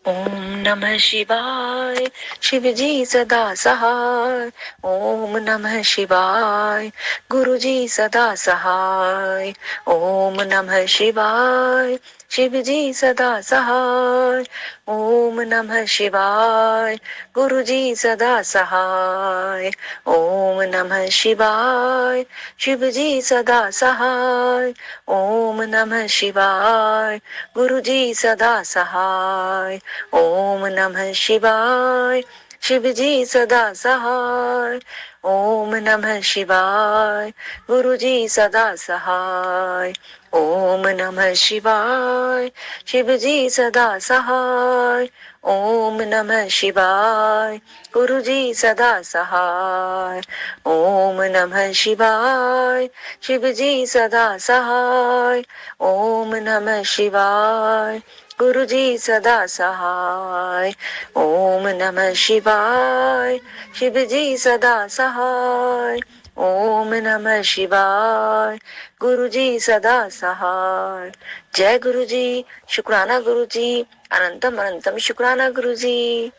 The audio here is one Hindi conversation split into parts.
ओम नमः शिवाय। शिवजी सदा सहाय। ओम नमः शिवाय। गुरुजी सदा सहाय। ओम नमः शिवाय। शिवजी सदा सहाय। ओम नमः शिवाय। गुरुजी सदा सहाय। ओम नमः शिवाय। शिवजी सदा सहाय। ओम नमः शिवाय। गुरुजी सदा सहाय। ओम नमः शिवाय। शिवजी सदा सहाय। ओम नमः शिवाय। गुरुजी सदा सहाय। ओम नमः शिवाय। शिवजी सदा सहाय। ओम नमः शिवाय। गुरुजी सदा सहाय। ओम नमः शिवाय। शिवजी सदा सहाय। ओम नमः शिवाय। गुरुजी सदा सहाय। ओम नमः शिवाय। शिवजी सदा सहाय। ओम नमः शिवाय। गुरुजी सदा सहाय। जय गुरुजी। शुक्राना गुरुजी। अनंतम अनंतम शुक्राना गुरुजी।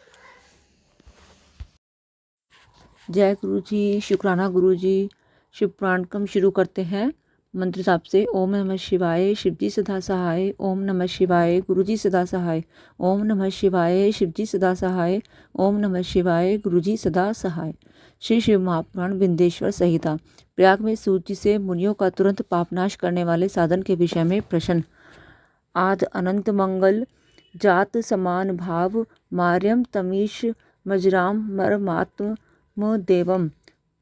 जय गुरु जी। शुक्राना गुरु जी। शिव प्राणकम शुरू करते हैं मंत्र जाप से। ओम नमः शिवाय। शिवजी सदा सहाय। ओम नमः शिवाय। गुरुजी सदा सहाय। ओम नमः शिवाय। शिवजी सदा सहाय। ओम नमः शिवाय। गुरुजी सदा सहाय। श्री शिव महापुराण विंध्येश्वर संहिता। प्रयाग में सूर्य से मुनियों का तुरंत पापनाश करने वाले साधन के विषय में प्रश्न। आद अनंत मंगल जात समान भाव मार्यम तमीश मजराम मरमात्म देवम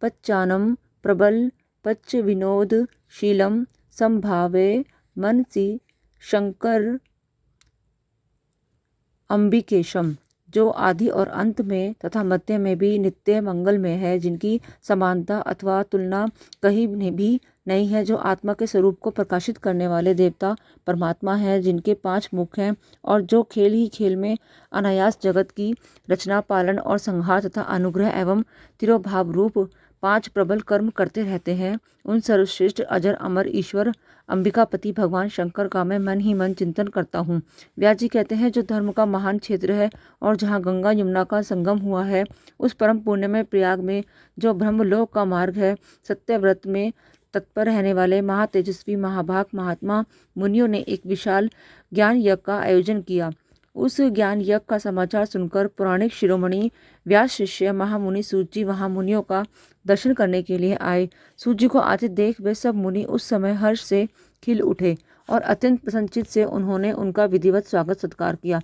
पच्चानम प्रबल पच्च विनोद शीलम संभावे मनसी शंकर अंबिकेशम, जो आदि और अंत में तथा मध्य में भी नित्य मंगल में है, जिनकी समानता अथवा तुलना कहीं भी नहीं है, जो आत्मा के स्वरूप को प्रकाशित करने वाले देवता परमात्मा है, जिनके 5 मुख हैं और जो खेल ही खेल में अनायास जगत की रचना पालन और संहार तथा अनुग्रह एवं तिरोभाव रूप 5 प्रबल कर्म करते रहते हैं, उन सर्वश्रेष्ठ अजर अमर ईश्वर अंबिकापति भगवान शंकर का मैं मन ही मन चिंतन करता हूँ। व्यास जी कहते हैं, जो धर्म का महान क्षेत्र है और जहाँ गंगा यमुना का संगम हुआ है, उस परम पुण्यमय प्रयाग में जो ब्रह्मलोक का मार्ग है, सत्यव्रत में तत्पर रहने वाले महातेजस्वी महाभाग महात्मा मुनियों ने एक विशाल ज्ञान यज्ञ का आयोजन किया। उस ज्ञान यज्ञ का समाचार सुनकर पौराणिक शिरोमणि व्यास शिष्य महामुनि सूत जी वहाँ मुनियों का दर्शन करने के लिए आए। सूत जी को आते देख वे सब मुनि उस समय हर्ष से खिल उठे और अत्यंत प्रसन्नचित्त से उन्होंने उनका विधिवत स्वागत सत्कार किया।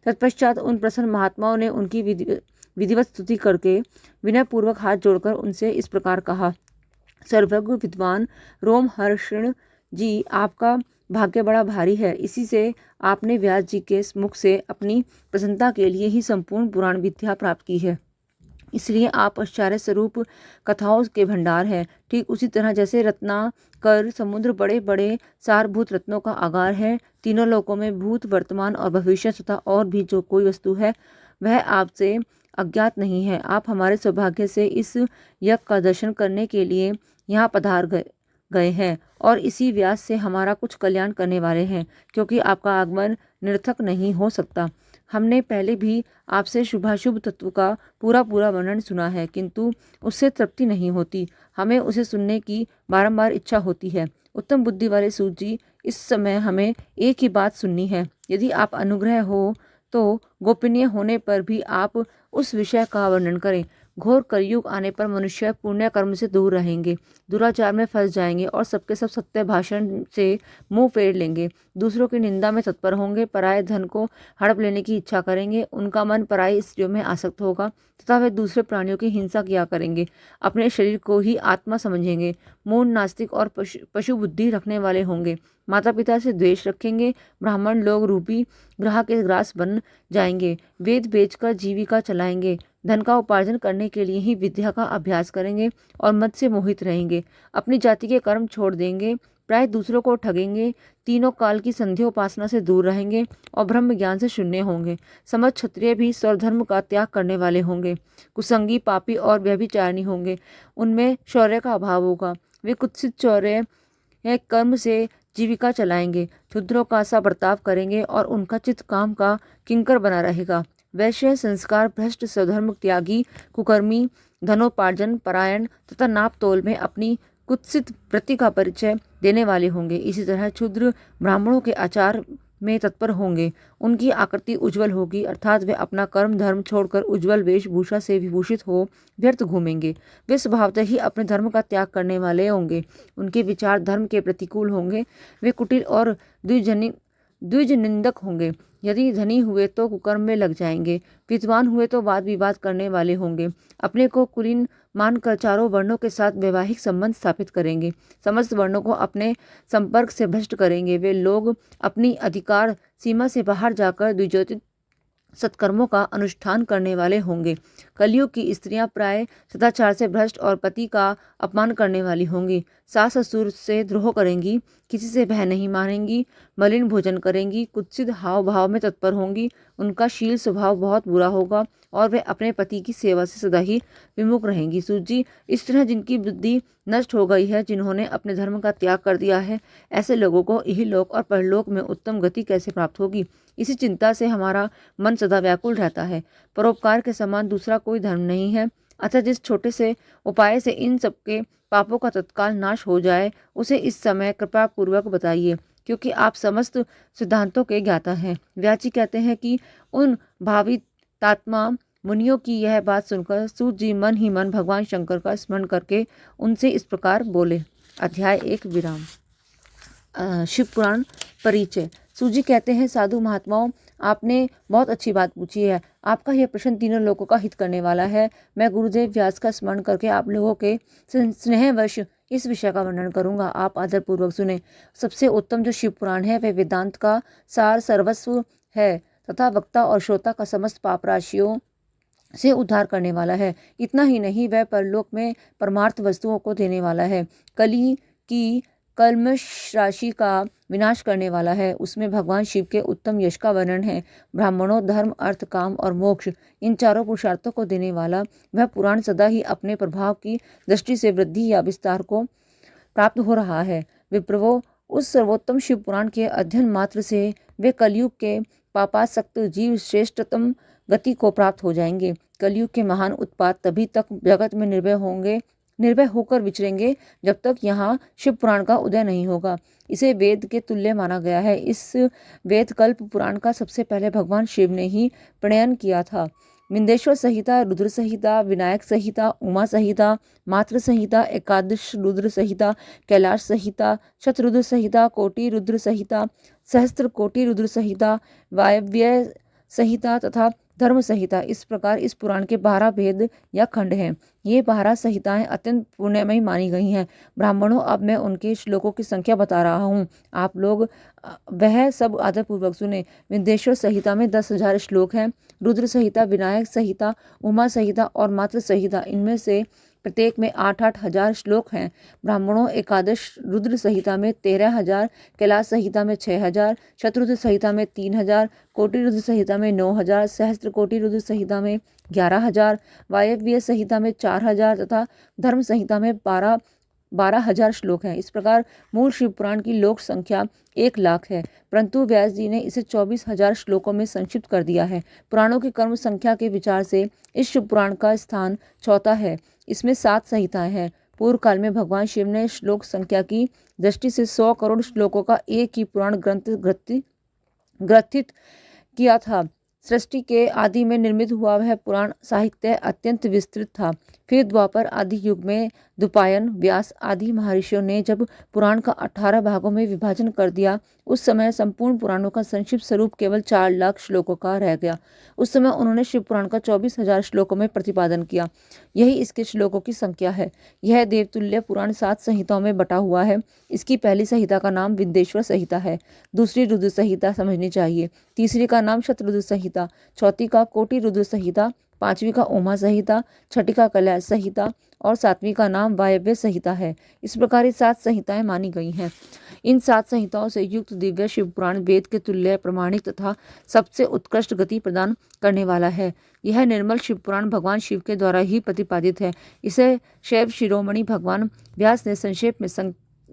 तत्पश्चात उन प्रसन्न महात्माओं ने उनकी विधिवत स्तुति करके विनयपूर्वक हाथ जोड़कर उनसे इस प्रकार कहा। सर्वज्ञ विद्वान रोमहर्षण जी, आपका भाग्य बड़ा भारी है। इसी से आपने व्यास जी के मुख से अपनी प्रसन्नता के लिए ही संपूर्ण पुराण विद्या प्राप्त की है। इसलिए आप आश्चर्य स्वरूप कथाओं के भंडार हैं। ठीक उसी तरह जैसे रत्नाकर समुद्र बड़े बड़े सारभूत रत्नों का आगार है, तीनों लोकों में भूत वर्तमान और भविष्य तथा और भी जो कोई वस्तु है वह आपसे अज्ञात नहीं है। आप हमारे सौभाग्य से इस यज्ञ का दर्शन करने के लिए यहाँ पधार गए हैं और इसी व्यास से हमारा कुछ कल्याण करने वाले हैं, क्योंकि आपका आगमन निरर्थक नहीं हो सकता। हमने पहले भी आपसे शुभाशुभ तत्व का पूरा वर्णन सुना है, किंतु उससे तृप्ति नहीं होती। हमें उसे सुनने की बारंबार इच्छा होती है। उत्तम बुद्धि वाले सूत जी, इस समय हमें एक ही बात सुननी है। यदि आप अनुग्रह हो तो गोपनीय होने पर भी आप उस विषय का वर्णन करें। घोर कलयुग आने पर मनुष्य पुण्य कर्म से दूर रहेंगे, दुराचार में फंस जाएंगे और सबके सब सत्य भाषण से मुंह फेर लेंगे, दूसरों की निंदा में तत्पर होंगे, पराये धन को हड़प लेने की इच्छा करेंगे, उनका मन पराई स्त्रियों में आसक्त होगा तथा वे दूसरे प्राणियों की हिंसा किया करेंगे, अपने शरीर को ही आत्मा समझेंगे, मूढ़ नास्तिक और पशु बुद्धि रखने वाले होंगे, माता पिता से द्वेष रखेंगे, ब्राह्मण लोग रूपी ग्रह के ग्रास बन जाएंगे, वेद बेचकर जीविका चलाएंगे, धन का उपार्जन करने के लिए ही विद्या का अभ्यास करेंगे और मद से मोहित रहेंगे, अपनी जाति के कर्म छोड़ देंगे, प्राय दूसरों को ठगेंगे, तीनों काल की संध्या उपासना से दूर रहेंगे और ब्रह्म ज्ञान से शून्य होंगे। समस्त क्षत्रिय भी स्वधर्म का त्याग करने वाले होंगे, कुसंगी पापी और व्यभिचारिणी होंगे, उनमें शौर्य का अभाव होगा, वे कुत्सित चौर्य कर्म से जीविका चलाएंगे, क्षुद्रों का सा बर्ताव करेंगे और उनका चित्त काम का किंकर बना रहेगा। वैश्य संस्कार भ्रष्ट, स्वधर्म त्यागी, कुकर्मी, धनोपार्जन परायण तथा नाप तोल में अपनी कुत्सित वृत्ति का परिचय देने वाले होंगे। इसी तरह क्षुद्र ब्राह्मणों के आचार में तत्पर होंगे। उनकी आकृति उज्जवल होगी, अर्थात वे अपना कर्म धर्म छोड़कर उज्जवल वेशभूषा से विभूषित हो व्यर्थ घूमेंगे। वे स्वभावतः ही अपने धर्म का त्याग करने वाले होंगे। उनके विचार धर्म के प्रतिकूल होंगे। वे कुटिल और द्विजनिंदक होंगे। यदि धनी हुए तो कुकर्म में लग जाएंगे, विद्वान हुए तो वाद विवाद करने वाले होंगे। अपने को कुलीन मानकर चारों वर्णों के साथ वैवाहिक संबंध स्थापित करेंगे। समस्त वर्णों को अपने संपर्क से भ्रष्ट करेंगे। वे लोग अपनी अधिकार सीमा से बाहर जाकर द्विजोतित सत्कर्मों का अनुष्ठान करने वाले होंगे। कलयुग की स्त्रियां प्राय सदाचार से भ्रष्ट और पति का अपमान करने वाली होंगी। सास ससुर से द्रोह करेंगी, किसी से भय नहीं मानेंगी, मलिन भोजन करेंगी, कुत्सित हाव भाव में तत्पर होंगी। उनका शील स्वभाव बहुत बुरा होगा और वे अपने पति की सेवा से सदा ही विमुख रहेंगी। सूत जी, इस तरह जिनकी बुद्धि नष्ट हो गई है, जिन्होंने अपने धर्म का त्याग कर दिया है, ऐसे लोगों को इहलोक और परलोक में उत्तम गति कैसे प्राप्त होगी? इसी चिंता से हमारा मन सदा व्याकुल रहता है। परोपकार के समान दूसरा कोई धर्म नहीं है। अतः जिस छोटे से उपाय से इन सबके पापों का तत्काल नाश हो जाए, उसे इस समय कृपा पूर्वक बताइए, क्योंकि आप समस्त सिद्धांतों के ज्ञाता हैं। व्याची कहते हैं कि उन भावितात्मा मुनियों की यह बात सुनकर सूत जी मन ही मन भगवान शंकर का स्मरण करके उनसे इस प्रकार बोले। अध्याय 1 विराम। शिव पुराण परिचय। सूत जी कहते हैं, साधु महात्माओं, आपने बहुत अच्छी बात पूछी है। आपका यह प्रश्न तीनों लोगों का हित करने वाला है। मैं गुरुदेव व्यास का स्मरण करके आप लोगों के स्नेहवश इस विषय का वर्णन करूंगा। आप आदरपूर्वक सुने। सबसे उत्तम जो शिव पुराण है वह वेदांत का सार सर्वस्व है तथा वक्ता और श्रोता का समस्त पाप राशियों से उद्धार करने वाला है। इतना ही नहीं, वह परलोक में परमार्थ वस्तुओं को देने वाला है। कली की कल्मश राशि का विनाश करने वाला है। उसमें भगवान शिव के उत्तम यश का वर्णन है। ब्राह्मणों, धर्म, अर्थ, काम और मोक्ष, इन चारों पुरुषार्थों को देने वाला वह पुराण सदा ही अपने प्रभाव की दृष्टि से वृद्धि या विस्तार को प्राप्त हो रहा है। विप्रवो, उस सर्वोत्तम शिव पुराण के अध्ययन मात्र से वे कलयुग के पापासक्त जीव श्रेष्ठतम गति को प्राप्त हो जाएंगे। कलयुग के महान उत्पात तभी तक जगत में निर्भय होकर विचरेंगे जब तक यहाँ शिव पुराण का उदय नहीं होगा। इसे वेद के तुल्य माना गया है। इस वेद कल्प पुराण का सबसे पहले भगवान शिव ने ही प्रणयन किया था। विंध्येश्वर संहिता, रुद्र संहिता, विनायक संहिता, उमा संहिता, मातृ संहिता, एकादश रुद्र संहिता, कैलाश संहिता, शतरुद्र संहिता, कोटि रुद्र संहिता, सहस्त्र कोटि रुद्र संहिता, वायव्य संहिता तथा धर्म संहिता, इस प्रकार इस पुराण के 12 भेद या खंड हैं। ये 12 संहिताएं अत्यंत पुण्यमयी मानी गई हैं। ब्राह्मणों, अब मैं उनके श्लोकों की संख्या बता रहा हूँ। आप लोग वह सब आदरपूर्वक सुने। विंध्येश्वर संहिता में 10,000 श्लोक हैं। रुद्र संहिता, विनायक संहिता, उमा संहिता और मातृ संहिता, इनमें से प्रत्येक में 8-8 हजार श्लोक हैं। ब्राह्मणों, एकादश रुद्र संहिता में 13,000, कैलाश संहिता में 6,000, शतरुद्र संहिता में 3,000, कोटि रुद्र संहिता में 9,000, सहस्त्र कोटि रुद्र संहिता में 11,000, वायव्य संहिता में 4,000 तथा धर्म संहिता में 12,000 श्लोक हैं। इस प्रकार मूल शिव पुराण की लोक संख्या 1,00,000 है, परंतु व्यास जी ने इसे 24,000 श्लोकों में संक्षिप्त कर दिया है। पुराणों की कर्म संख्या के विचार से इस शिव पुराण का स्थान चौथा है। इसमें 7 संहिताएं हैं। पूर्व काल में भगवान शिव ने श्लोक संख्या की दृष्टि से 100 करोड़ श्लोकों का एक ही पुराण ग्रथित किया था। सृष्टि के आदि में निर्मित हुआ वह पुराण साहित्य अत्यंत विस्तृत था। फिर द्वापर आदि युग में द्विपायन, व्यास आदि महर्षियों ने जब पुराण का 18 भागों में विभाजन कर दिया, उस समय संपूर्ण पुराणों का संक्षिप्त स्वरूप केवल 4,00,000 श्लोकों का रह गया। उस समय उन्होंने शिव पुराण का 24,000 श्लोकों में प्रतिपादन किया। यही इसके श्लोकों की संख्या है। यह देवतुल्य पुराण 7 संहिताओं में बटा हुआ है। इसकी पहली संहिता का नाम विंध्येश्वर संहिता है, दूसरी रुद्र संहिता समझनी चाहिए, तीसरी का नाम शतरुद्र संहिता, चौथी का कोटि रुद्र संहिता, पांचवी का उमा संहिता, छठी का कैलाश संहिता और सातवीं का नाम वायव्य संहिता है। इस प्रकार ये 7 संहिताएं मानी गई हैं। इन 7 संहिताओं से युक्त दिव्य शिव पुराण वेद के तुल्य प्रमाणिक तथा सबसे उत्कृष्ट गति प्रदान करने वाला है। यह निर्मल शिव पुराण भगवान शिव के द्वारा ही प्रतिपादित है। इसे शैव शिरोमणि भगवान व्यास ने संक्षेप में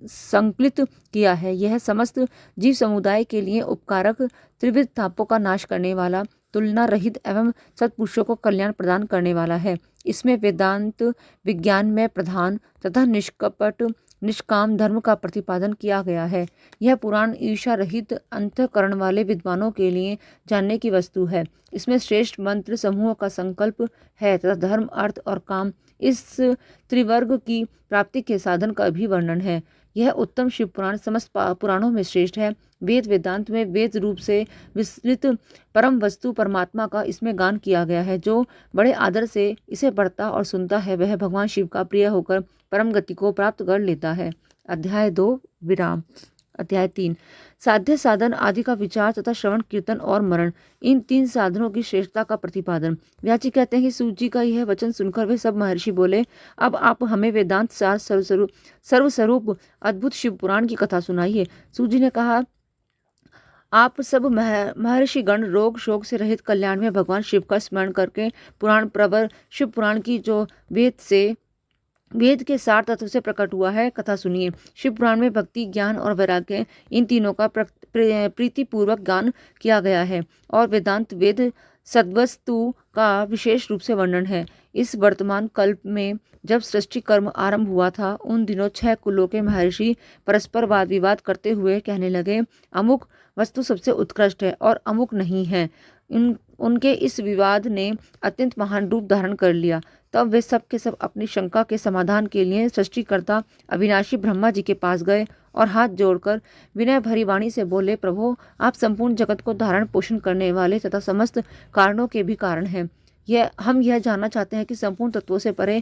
संकलित किया है। यह समस्त जीव समुदाय के लिए उपकारक, त्रिविध तापों का नाश करने वाला, तुलना रहित एवं सत्पुरुषों को कल्याण प्रदान करने वाला है। इसमें वेदांत विज्ञान में प्रधान तथा निष्कपट निष्काम धर्म का प्रतिपादन किया गया है। यह पुराण ईर्षा रहित अंतःकरण वाले विद्वानों के लिए जानने की वस्तु है। इसमें श्रेष्ठ मंत्र समूह का संकल्प है तथा धर्म, अर्थ और काम इस त्रिवर्ग की प्राप्ति के साधन का भी वर्णन है। यह उत्तम शिव पुराण समस्त पुराणों में श्रेष्ठ है। वेद वेदांत में वेद रूप से विस्तृत परम वस्तु परमात्मा का इसमें गान किया गया है। जो बड़े आदर से इसे पढ़ता और सुनता है वह भगवान शिव का प्रिय होकर परम गति को प्राप्त कर लेता है। अध्याय 2 विराम। अध्याय 3 साध्य साधन आदि का विचार तथा श्रवण कीर्तन और मरण, इन 3 साधनों की श्रेष्ठता का प्रतिपादन। व्याची कहते हैं कि सूत जी का यह वचन सुनकर वे सब महर्षि बोले, अब आप हमें वेदांत सार सर्वस्वरूप अद्भुत शिव पुराण की कथा सुनाइए। सूत जी ने कहा, आप सब महर्षिगण रोग शोक से रहित कल्याण में भगवान शिव का स्मरण करके पुराण प्रवर शिव पुराण की जो वेद के सार तत्व से प्रकट हुआ है कथा सुनिए। शिव पुराण में भक्ति, ज्ञान और वैराग्य इन तीनों का प्रीतिपूर्वक गान किया गया है और वेदांत वेद सद्वस्तु का विशेष रूप से वर्णन है। इस वर्तमान कल्प में जब सृष्टि कर्म आरंभ हुआ था उन दिनों 6 कुलों के महर्षि परस्पर वाद विवाद करते हुए कहने लगे, अमुक वस्तु सबसे उत्कृष्ट है और अमुक नहीं है। उनके इस विवाद ने अत्यंत महान रूप धारण कर लिया। तब वे सब के सब अपनी शंका के समाधान के लिए सृष्टिकर्ता अविनाशी ब्रह्मा जी के पास गए और हाथ जोड़कर विनय भरी वाणी से बोले, प्रभु आप संपूर्ण जगत को धारण पोषण करने वाले तथा समस्त कारणों के भी कारण हैं। हम यह जानना चाहते हैं कि संपूर्ण तत्वों से परे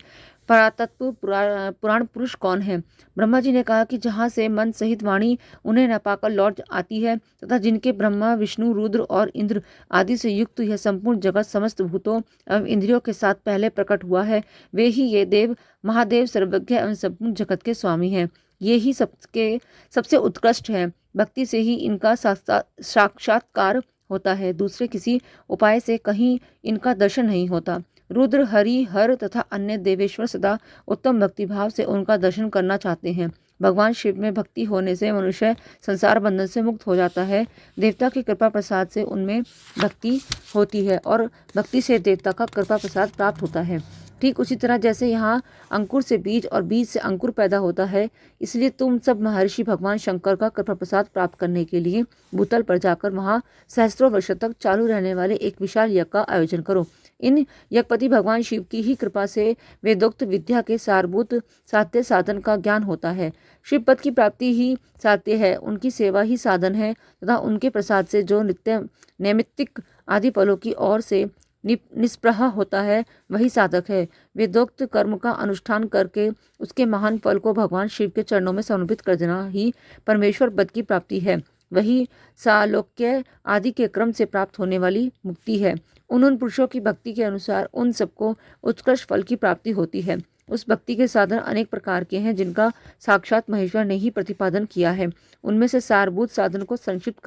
परातत्व पुराण पुरुष कौन है। ब्रह्मा जी ने कहा कि जहाँ से मन सहित वाणी उन्हें न पाकर लौट आती है तथा जिनके ब्रह्मा विष्णु रुद्र और इंद्र आदि से युक्त यह संपूर्ण जगत समस्त भूतों एवं इंद्रियों के साथ पहले प्रकट हुआ है, वे ही ये देव महादेव सर्वज्ञ एवं संपूर्ण जगत के स्वामी हैं। ये ही सबसे उत्कृष्ट है। भक्ति से ही इनका साक्षात्कार होता है, दूसरे किसी उपाय से कहीं इनका दर्शन नहीं होता। रुद्र, हरि, हर तथा अन्य देवेश्वर सदा उत्तम भक्तिभाव से उनका दर्शन करना चाहते हैं। भगवान शिव में भक्ति होने से मनुष्य संसार बंधन से मुक्त हो जाता है। देवता की कृपा प्रसाद से उनमें भक्ति होती है और भक्ति से देवता का कृपा प्रसाद प्राप्त होता है। ठीक उसी तरह जैसे यहाँ अंकुर से बीज और बीज से अंकुर पैदा होता है, इसलिए तुम सब महर्षि भगवान शंकर का कृपा प्रसाद प्राप्त करने के लिए भूतल पर जाकर वहाँ सहस्त्रों वर्षों तक चालू रहने वाले एक विशाल यज्ञ का आयोजन करो। इन यज्ञपति भगवान शिव की ही कृपा से वेदोक्त विद्या के सारभूत साध्य साधन का ज्ञान होता है। शिव पद की प्राप्ति ही साध्य है, उनकी सेवा ही साधन है तथा उनके प्रसाद से जो नित्य नैमित्तिक आदि फलों की ओर से निष्प्रह होता है वही साधक है। वेदोक्त कर्म का अनुष्ठान करके उसके महान फल को भगवान शिव के चरणों में समर्पित कर देना ही परमेश्वर पद की प्राप्ति है। वही सालोक्य आदि के क्रम से प्राप्त होने वाली मुक्ति है। उन पुरुषों की भक्ति के अनुसार उन सबको उत्कृष्ट फल की प्राप्ति होती है। उस भक्ति के साधन अनेक प्रकार के हैं जिनका साक्षात महेश्वर ने ही प्रतिपादन किया है। उनमें से सारभूत साधन को संक्षिप्त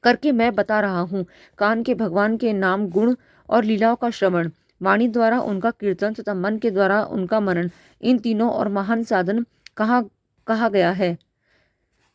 करके मैं बता रहा हूँ। कान के भगवान के नाम, गुण और लीलाओं का श्रवण, वाणी द्वारा उनका कीर्तन तथा मन के द्वारा उनका मनन, इन तीनों और महान साधन कहा गया है।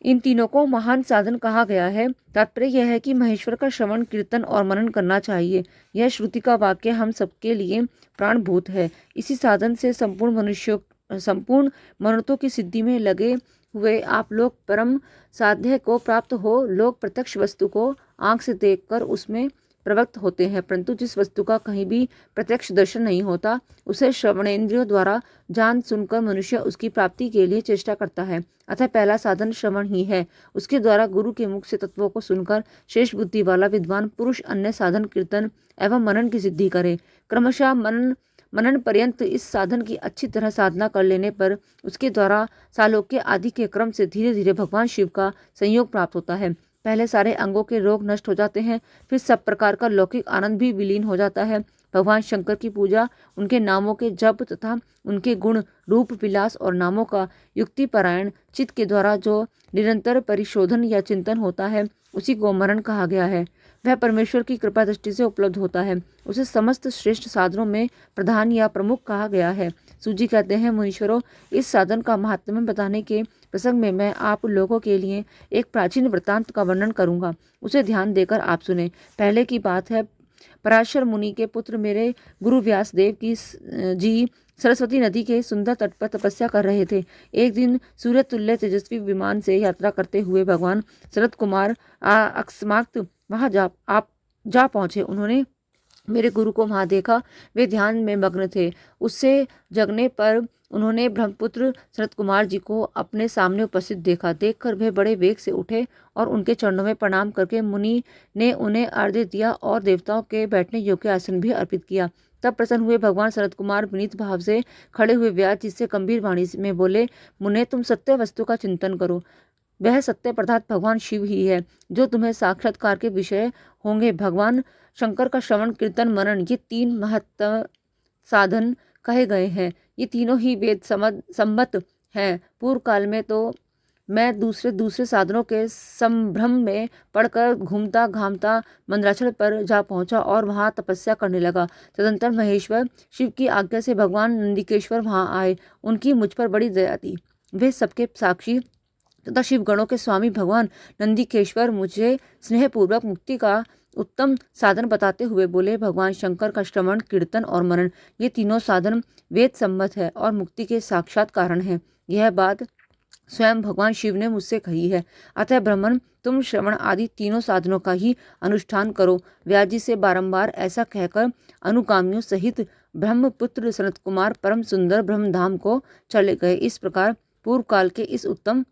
इन तीनों को महान साधन कहा गया है। तात्पर्य यह है कि महेश्वर का श्रवण, कीर्तन और मनन करना चाहिए। यह श्रुति का वाक्य हम सबके लिए प्राणभूत है। इसी साधन से संपूर्ण मनोरथों की सिद्धि में लगे हुए आप लोग परम साध्य को प्राप्त हो। लोग प्रत्यक्ष वस्तु को आंख से देखकर उसमें प्रवृत्त होते हैं, परंतु जिस वस्तु का कहीं भी प्रत्यक्ष दर्शन नहीं होता उसे श्रवणेंद्रियों द्वारा जान सुनकर मनुष्य उसकी प्राप्ति के लिए चेष्टा करता है। अतः पहला साधन श्रवण ही है। उसके द्वारा गुरु के मुख से तत्वों को सुनकर शेष बुद्धि वाला विद्वान पुरुष अन्य साधन कीर्तन एवं मनन की सिद्धि करे। क्रमशः मनन पर्यंत इस साधन की अच्छी तरह साधना कर लेने पर उसके द्वारा सालोक्य आदि के क्रम से धीरे धीरे भगवान शिव का संयोग प्राप्त होता है। पहले सारे अंगों के रोग नष्ट हो जाते हैं, फिर सब प्रकार का लौकिक आनंद भी विलीन हो जाता है। भगवान शंकर की पूजा, उनके नामों के जप तथा उनके गुण, रूप, विलास और नामों का युक्तिपरायण चित्त के द्वारा जो निरंतर परिशोधन या चिंतन होता है उसी को मरण कहा गया है। वह परमेश्वर की कृपा दृष्टि से उपलब्ध होता है। उसे समस्त श्रेष्ठ साधनों में प्रधान या प्रमुख कहा गया है। सूजी कहते हैं, मुनीश्वरों, इस साधन का महात्म्य बताने के प्रसंग में मैं आप लोगों के लिए एक प्राचीन वृत्तांत का वर्णन करूंगा। उसे ध्यान देकर आप सुने। पहले की बात है, पराशर मुनि के पुत्र मेरे गुरु व्यासदेव की जी सरस्वती नदी के सुंदर तट पर तपस्या कर रहे थे। एक दिन सूर्य तुल्य तेजस्वी विमान से यात्रा करते हुए भगवान शरत कुमार अकस्मात वहां जा पहुंचे। उन्होंने मेरे गुरु को वहां देखा। वे ध्यान में मग्न थे। उससे जगने पर उन्होंने ब्रह्मपुत्र शरत कुमार जी को अपने सामने उपस्थित देखा। देखकर वे बड़े वेग से उठे और उनके चरणों में प्रणाम करके मुनि ने उन्हें अर्घ्य दिया और देवताओं के बैठने योग्य आसन भी अर्पित किया। तब प्रसन्न हुए भगवान शरत कुमार विनीत भाव से खड़े हुए व्यास जी से गंभीर वाणी में बोले, मुने, तुम सत्य वस्तु का चिंतन करो। वह सत्य पदार्थ भगवान शिव ही है जो तुम्हें साक्षात्कार के विषय होंगे। भगवान शंकर का श्रवण, कीर्तन, मनन, ये 3 महत्व साधन कहे गए हैं। ये तीनों ही वेद सम्मत हैं। पूर्व काल में तो मैं दूसरे साधनों के संभ्रम में पड़कर घूमता घामता मंदराचल पर जा पहुंचा और वहां तपस्या करने लगा। तदंतर महेश्वर शिव की आज्ञा से भगवान नंदिकेश्वर वहां आए। उनकी मुझ पर बड़ी दया थी। वे सबके साक्षी तथा शिव गणों के स्वामी भगवान नंदिकेश्वर मुझे स्नेहपूर्वक मुक्ति का उत्तम साधन बताते हुए बोले, भगवान शंकर का श्रवण, कीर्तन और मनन, ये तीनों साधन वेद सम्मत है और मुक्ति के साक्षात कारण है। यह बात स्वयं भगवान शिव ने मुझसे कही है। अतः ब्राह्मण, तुम श्रवण आदि तीनों साधनों का ही अनुष्ठान करो। व्यास जी से बारंबार ऐसा कहकर अनुगामियों सहित ब्रह्मपुत्र सनत कुमार परम सुंदर ब्रह्मधाम को चले गए। इस प्रकार पूर्व काल के इस उत्तम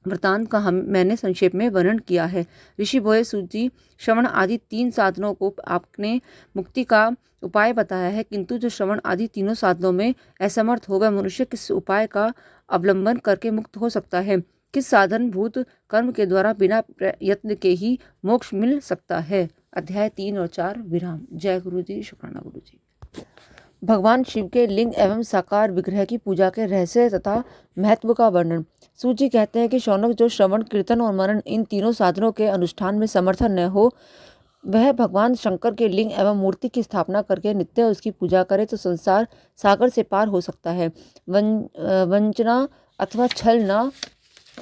वृतांत का मैंने संक्षेप में वर्णन किया है। ऋषि बोले, सूजी, श्रवण आदि 3 साधनों को आपने मुक्ति का उपाय बताया है, किंतु जो श्रवण आदि तीनों साधनों में असमर्थ हो, वह मनुष्य किस उपाय का अवलंबन करके मुक्त हो सकता है? किस साधन भूत कर्म के द्वारा बिना प्रयत्न के ही मोक्ष मिल सकता है? अध्याय 3 और 4 विराम। जय गुरु जी, शुक्राना गुरु जी। भगवान शिव के लिंग एवं साकार विग्रह की पूजा के रहस्य तथा महत्व का वर्णन। सूजी कहते हैं कि शौनक, जो श्रवण, कीर्तन और मनन इन तीनों साधनों के अनुष्ठान में समर्थन न हो, वह भगवान शंकर के लिंग एवं मूर्ति की स्थापना करके नित्य उसकी पूजा करे तो संसार सागर से पार हो सकता है। वंचना अथवा छल न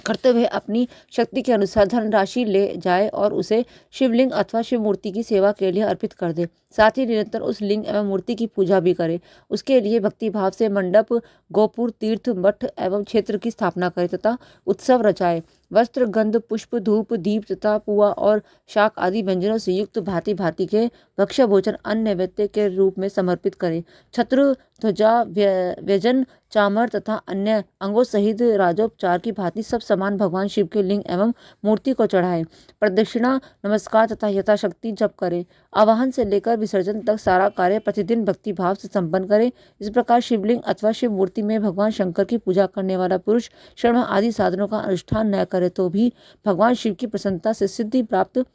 करते हुए अपनी शक्ति के अनुसार धनराशि ले जाए और उसे शिवलिंग अथवा शिव मूर्ति की सेवा के लिए अर्पित कर दे। साथ ही निरंतर उस लिंग एवं मूर्ति की पूजा भी करे। उसके लिए भक्ति भाव से मंडप, गोपुर, तीर्थ, मठ एवं क्षेत्र की स्थापना करे तथा उत्सव रचाए। वस्त्र, गंध, पुष्प, धूप, दीप तथा पुआ और शाक आदि व्यंजनों से युक्त भांति भांति के भक्ष्य भोजन अन्न नैवेद्य के रूप में समर्पित करे। छत्र, ध्वजा, व्यजन, चामर तथा अन्य अंगों सहित राजोपचार की भांति सब समान भगवान शिव के लिंग एवं मूर्ति को चढ़ाए। प्रदक्षिणा, नमस्कार तथा यथाशक्ति जप करे। आवाहन से लेकर विसर्जन तक सारा कार्य प्रतिदिन भक्ति भाव से संपन्न करे। इस प्रकार शिवलिंग अथवा शिव मूर्ति में भगवान शंकर की पूजा करने वाला पुरुष श्रवण आदि साधनों का अनुष्ठान न करे तो भी भगवान शिव की प्रसन्नता से सिद्धि प्राप्त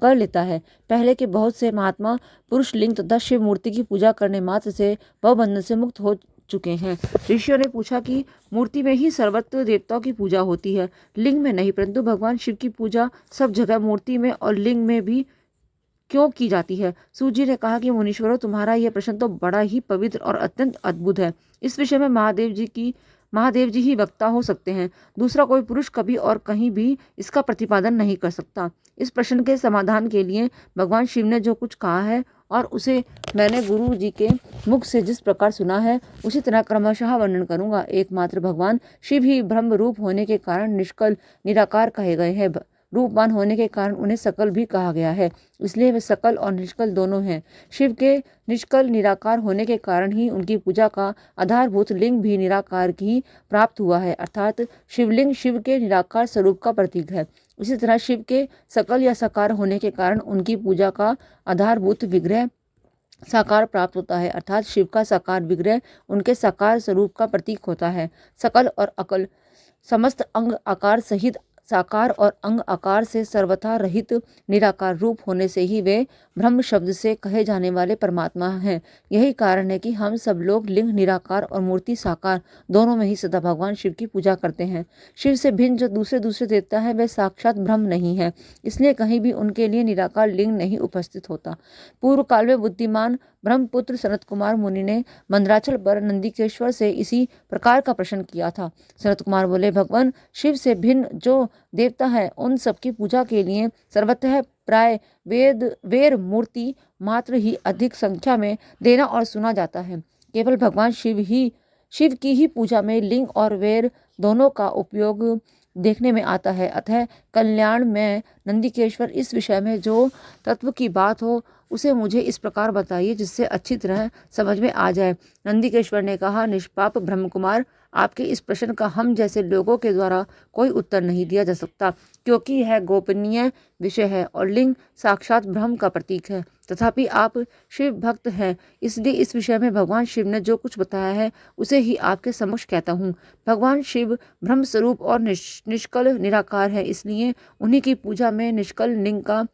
कर लेता है। पहले के बहुत से महात्मा पुरुष लिंग तथा शिव मूर्ति की पूजा करने मात्र से भवबंधन से मुक्त हो चुके हैं। ऋषियों ने पूछा कि मूर्ति में ही सर्वत्र देवताओं की पूजा होती है, लिंग में नहीं, परंतु भगवान शिव की पूजा सब जगह मूर्ति में और लिंग में भी क्यों की जाती है? सूजी ने कहा कि मुनीश्वरों, तुम्हारा यह प्रश्न तो बड़ा ही पवित्र और अत्यंत अद्भुत है। इस विषय में महादेव जी ही वक्ता हो सकते हैं। दूसरा कोई पुरुष कभी और कहीं भी इसका प्रतिपादन नहीं कर सकता। इस प्रश्न के समाधान के लिए भगवान शिव ने जो कुछ कहा है और उसे मैंने गुरु जी के मुख से जिस प्रकार सुना है, उसी तरह क्रमशः वर्णन करूंगा। एकमात्र भगवान शिव ही ब्रह्म रूप होने के कारण निष्कल, निराकार कहे गए हैं। रूपवान होने के कारण उन्हें सकल भी कहा गया है, इसलिए वे सकल और निष्कल दोनों हैं। शिव के निष्कल, निराकार होने के कारण ही उनकी पूजा का आधारभूत लिंग भी निराकार ही प्राप्त हुआ है, अर्थात शिवलिंग शिव के निराकार स्वरूप का प्रतीक है। इसी तरह शिव के सकल या साकार होने के कारण उनकी पूजा का आधारभूत विग्रह साकार प्राप्त होता है, अर्थात शिव का साकार विग्रह उनके साकार स्वरूप का प्रतीक होता है। सकल और अकल, समस्त अंग आकार सहित साकार और अंग आकार से सर्वथा रहित निराकार रूप होने से ही वे ब्रह्म शब्द से कहे जाने वाले परमात्मा हैं। यही कारण है कि हम सब लोग लिंग निराकार और मूर्ति साकार दोनों में ही सदा भगवान शिव की पूजा करते हैं। शिव से भिन्न जो दूसरे देवता है वे साक्षात ब्रह्म नहीं है, इसलिए कहीं भी उनके लिए निराकार लिंग नहीं उपस्थित होता। पूर्व काल में बुद्धिमान ब्रह्मपुत्र सनत कुमार मुनि ने मंदराचल पर नंदिकेश्वर से इसी प्रकार का प्रश्न किया था। सनत कुमार बोले, भगवान शिव से भिन्न जो देवता है उन सबकी पूजा के लिए सर्वतः प्राय वेर मूर्ति मात्र ही अधिक संख्या में देना और सुना जाता है। केवल भगवान शिव की ही पूजा में लिंग और वेर दोनों का उपयोग देखने में आता है। अतः कल्याण में नंदिकेश्वर इस विषय में जो तत्व की बात हो उसे मुझे इस प्रकार बताइए जिससे अच्छी तरह समझ में आ जाए। नंदिकेश्वर ने कहा, निष्पाप ब्रह्मकुमार, आपके इस प्रश्न का हम जैसे लोगों के द्वारा कोई उत्तर नहीं दिया जा सकता, क्योंकि यह गोपनीय विषय है और लिंग साक्षात ब्रह्म का प्रतीक है। तथापि आप शिव भक्त हैं, इसलिए इस विषय में भगवान शिव ने जो कुछ बताया है उसे ही आपके समक्ष कहता हूँ। भगवान शिव ब्रह्म स्वरूप और निष्कल निराकार है, इसलिए उन्हीं की पूजा में निष्कल लिंग का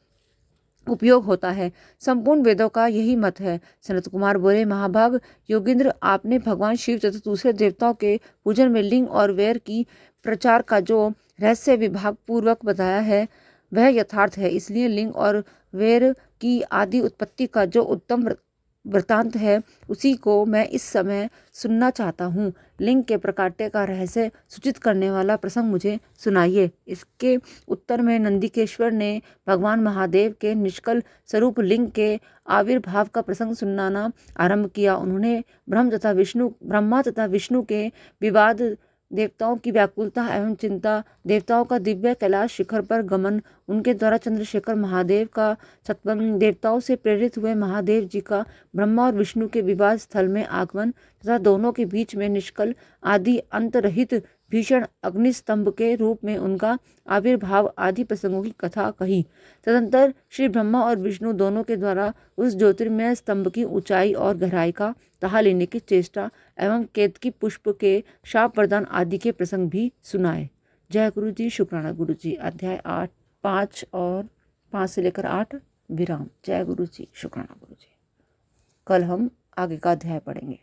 उपयोग होता है। संपूर्ण वेदों का यही मत है। सनत कुमार बोले, महाभाग योगींद्र, आपने भगवान शिव तथा दूसरे देवताओं के पूजन में लिंग और वेर की प्रचार का जो रहस्य विभाग पूर्वक बताया है वह यथार्थ है। इसलिए लिंग और वेर की आदि उत्पत्ति का जो उत्तम वृतांत है उसी को मैं इस समय सुनना चाहता हूँ। लिंग के प्रकाट्य का रहस्य सूचित करने वाला प्रसंग मुझे सुनाइए। इसके उत्तर में नंदिकेश्वर ने भगवान महादेव के निष्कल स्वरूप लिंग के आविर्भाव का प्रसंग सुनाना आरंभ किया। उन्होंने ब्रह्मा तथा विष्णु के विवाद, देवताओं की व्याकुलता एवं चिंता, देवताओं का दिव्य कैलाश शिखर पर गमन, उनके द्वारा चंद्रशेखर महादेव का सत्वम, देवताओं से प्रेरित हुए महादेव जी का ब्रह्मा और विष्णु के विवाद स्थल में आगमन तथा दोनों के बीच में निष्कल आदि अंत रहित भीषण अग्निस्तंभ के रूप में उनका आविर्भाव आदि प्रसंगों की कथा कही। तदंतर श्री ब्रह्मा और विष्णु दोनों के द्वारा उस ज्योतिर्मय स्तंभ की ऊंचाई और गहराई का तहा लेने की चेष्टा एवं केतकी पुष्प के शाप वरदान आदि के प्रसंग भी सुनाए। जय गुरु जी, शुक्राना गुरु जी। अध्याय 5 और 5 से लेकर 8 विराम। जय गुरु जी, शुक्राना गुरु जी। कल हम आगे का अध्याय पढ़ेंगे।